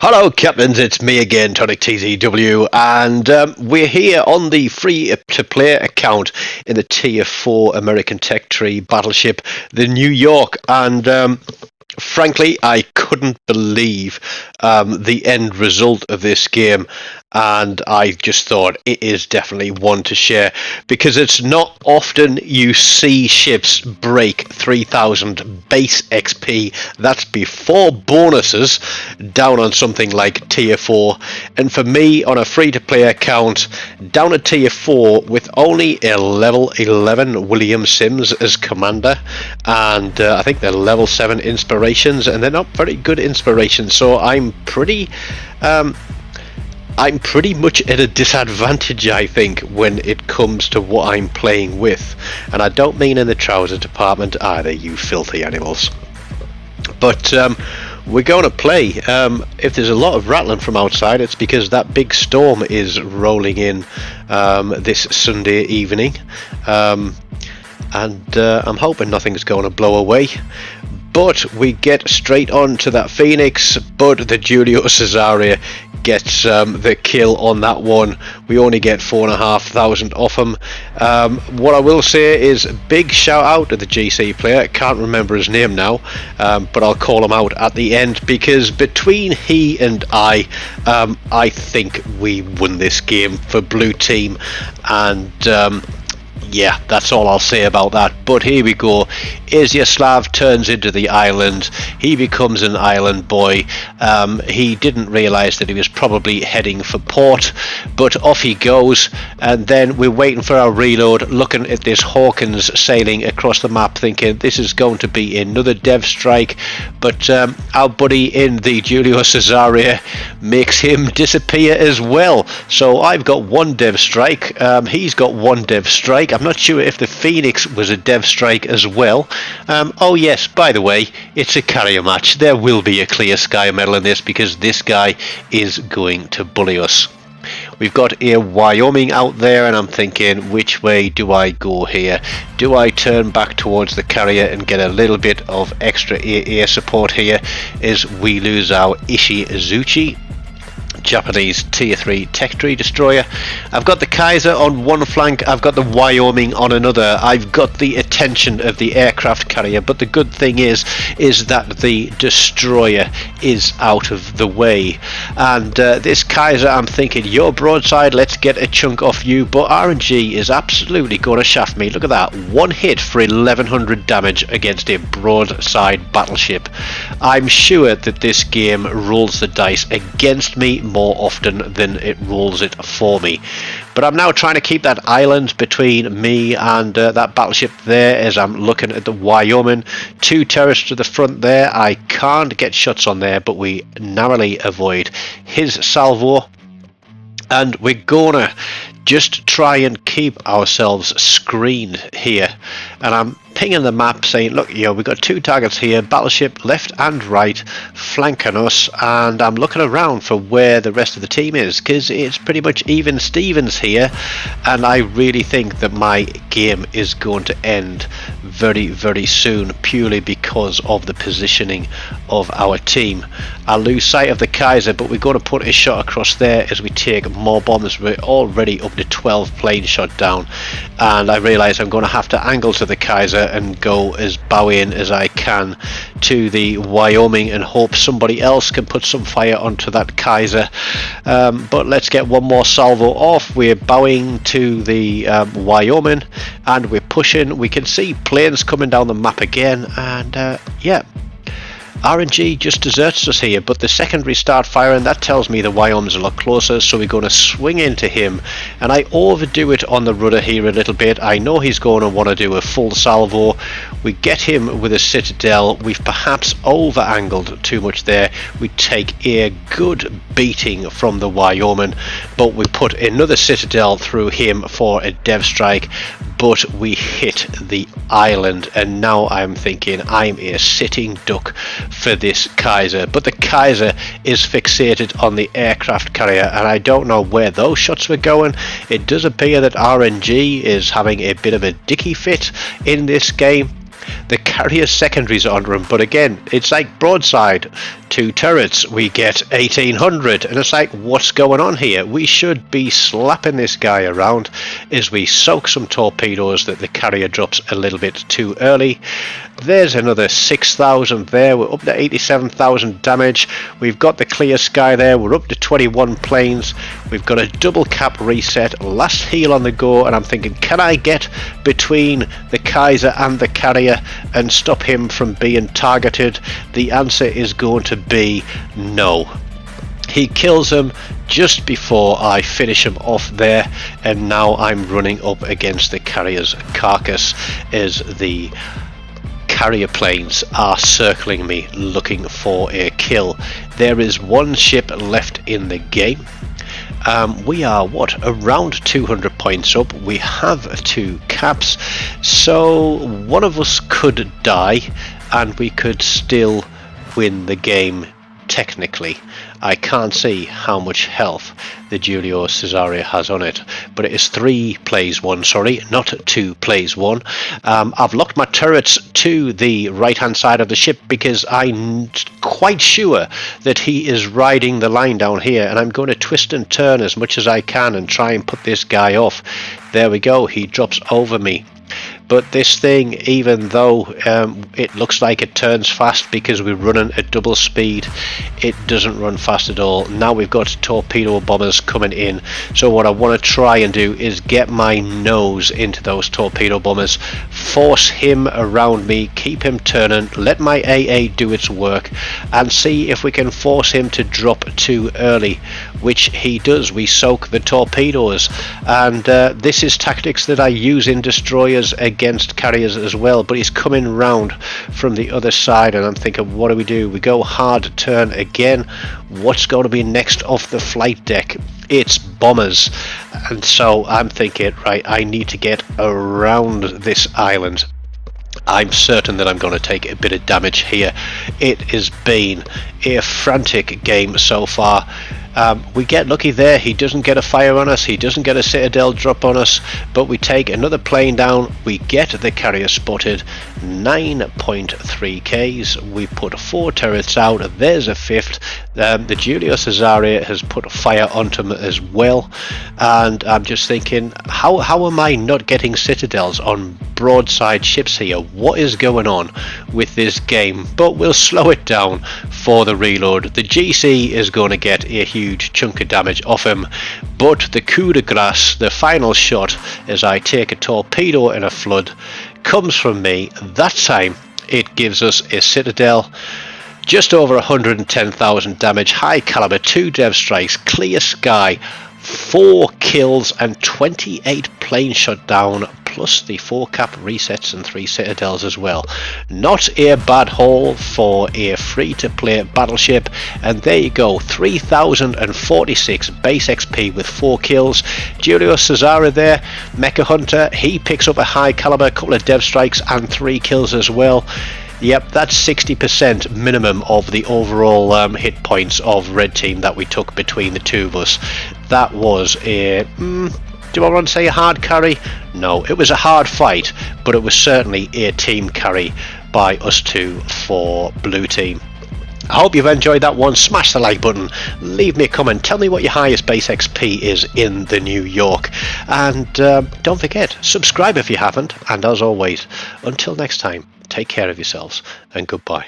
Hello Captains, it's me again, TONIK TZW, and we're here on the free-to-play account in the Tier 4 American Tech Tree Battleship, the New York, and frankly, I couldn't believe the end result of this game, and I just thought it is definitely one to share, because it's not often you see ships break 3,000 base XP, that's before bonuses, down on something like Tier 4, and for me, on a free-to-play account, down at Tier 4, with only a level 11 William Sims as commander, and I think they're level 7 inspirations, and they're not very good inspirations, so I'm pretty much at a disadvantage, I think, when it comes to what I'm playing with, and I don't mean in the trouser department either, you filthy animals. But we're going to play. If there's a lot of rattling from outside, it's because that big storm is rolling in this Sunday evening, and I'm hoping nothing's going to blow away. But we get straight on to that Phoenix, but the Julio Cesaria gets the kill on that one. We only get 4,500 off him. What I will say is big shout out to the GC player. I can't remember his name now, but I'll call him out at the end, because between he and I think we won this game for blue team, and yeah, that's all I'll say about that. But here we go. Izyaslav turns into the island. He becomes an island boy. He didn't realise that he was probably heading for port, but off he goes. And then we're waiting for our reload, looking at this Hawkins sailing across the map, thinking this is going to be another dev strike. But our buddy in the Julio Cesaria makes him disappear as well. So I've got one dev strike. He's got one dev strike. I'm not sure if the Phoenix was a dev strike as well. Oh yes, by the way, it's a carrier match. There will be a clear sky medal in this, because this guy is going to bully us. We've got a Wyoming out there, and I'm thinking, which way do I go here? Do I turn back towards the carrier and get a little bit of extra air support here as we lose our Ishizuchi, Japanese Tier 3 Tech Tree destroyer? I've got the Kaiser on one flank, I've got the Wyoming on another, I've got the attention of the aircraft carrier, but the good thing is that the destroyer is out of the way, and this Kaiser, I'm thinking, your broadside, let's get a chunk off you, but RNG is absolutely going to shaft me. Look at that, one hit for 1100 damage against a broadside battleship. I'm sure that this game rolls the dice against me more often than it rolls it for me, but I'm now trying to keep that island between me and that battleship there, as I'm looking at the Wyoming. Two terrorists to the front there. I can't get shots on there, but we narrowly avoid his salvo, and we're gonna just try and keep ourselves screened here. And I'm pinging the map saying, look, we've got two targets here, battleship left and right flanking us, and I'm looking around for where the rest of the team is, because it's pretty much even Stevens here, and I really think that my game is going to end very, very soon, purely because of the positioning of our team. I lose sight of the Kaiser, but we're going to put a shot across there as we take more bombs. We're already up to 12 planes shot down, and I realise I'm going to have to angle to the Kaiser and go as bowing as I can to the Wyoming and hope somebody else can put some fire onto that Kaiser. But let's get one more salvo off. We're bowing to the Wyoming, and we're pushing. We can see planes coming down the map again, and yeah, RNG just deserts us here, but the secondary start firing, that tells me the Wyoming's a lot closer, so we're going to swing into him, and I overdo it on the rudder here a little bit. I know he's going to want to do a full salvo. We get him with a Citadel. We've perhaps over angled too much there. We take a good beating from the Wyoming, but we put another Citadel through him for a dev strike, but we hit the island, and now I'm thinking I'm a sitting duck for this Kaiser. But the Kaiser is fixated on the aircraft carrier, and I don't know where those shots were going. It does appear that RNG is having a bit of a dicky fit in this game, The carrier secondaries under him, but again, it's like broadside, 2 turrets, we get 1800, and it's like, what's going on here? We should be slapping this guy around as we soak some torpedoes that the carrier drops a little bit too early. There's another 6,000 there, we're up to 87,000 damage, we've got the clear sky there, we're up to 21 planes, we've got a double cap reset, last heal on the go, and I'm thinking, can I get between the Kaiser and the carrier and stop him from being targeted? The answer is going to be no. He kills him just before I finish him off there, and now I'm running up against the carrier's carcass as the carrier planes are circling me looking for a kill. There is one ship left in the game. We are around 200 points up. We have 2 caps, so one of us could die and we could still win the game technically. I can't see how much health the Julio Cesare has on it, but it is 3 plays 1, sorry, not 2 plays 1. I've locked my turrets to the right hand side of the ship because I'm quite sure that he is riding the line down here, and I'm going to twist and turn as much as I can and try and put this guy off. There we go, he drops over me. But this thing, even though it looks like it turns fast because we're running at double speed, it doesn't run fast at all. Now we've got torpedo bombers coming in, so what I want to try and do is get my nose into those torpedo bombers, force him around me, keep him turning, let my AA do its work, and see if we can force him to drop too early, which he does. We soak the torpedoes, and this is tactics that I use in destroyers against carriers as well, but he's coming round from the other side, and I'm thinking, what do? We go hard turn again. What's going to be next off the flight deck? It's bombers. And so I'm thinking, right, I need to get around this island. I'm certain that I'm going to take a bit of damage here. It has been a frantic game so far. We get lucky there, he doesn't get a fire on us, he doesn't get a citadel drop on us, but we take another plane down, we get the carrier spotted, 9.3 Ks, we put 4 turrets out, there's a 5th, the Julio Cesare has put fire onto him as well, and I'm just thinking, how am I not getting citadels on broadside ships here? What is going on with this game? But we'll slow it down for the reload. The GC is going to get a huge chunk of damage off him, but the coup de grace, the final shot as I take a torpedo in a flood, comes from me. That time it gives us a citadel, just over 110,000 damage, high caliber, 2 dev strikes, clear sky, 4 kills and 28 planes shot down, plus the 4 cap resets and 3 citadels as well. Not a bad haul for a free to play battleship, and there you go, 3046 base XP with 4 kills. Julio Cesare there, Mecha Hunter, he picks up a high caliber, couple of dev strikes and 3 kills as well. Yep, that's 60% minimum of the overall hit points of red team that we took between the two of us. That was a, do I want to say a hard carry? No, it was a hard fight, but it was certainly a team carry by us two for blue team. I hope you've enjoyed that one. Smash the like button, leave me a comment, tell me what your highest base XP is in the New York, and don't forget, subscribe if you haven't, and as always, until next time, take care of yourselves and goodbye.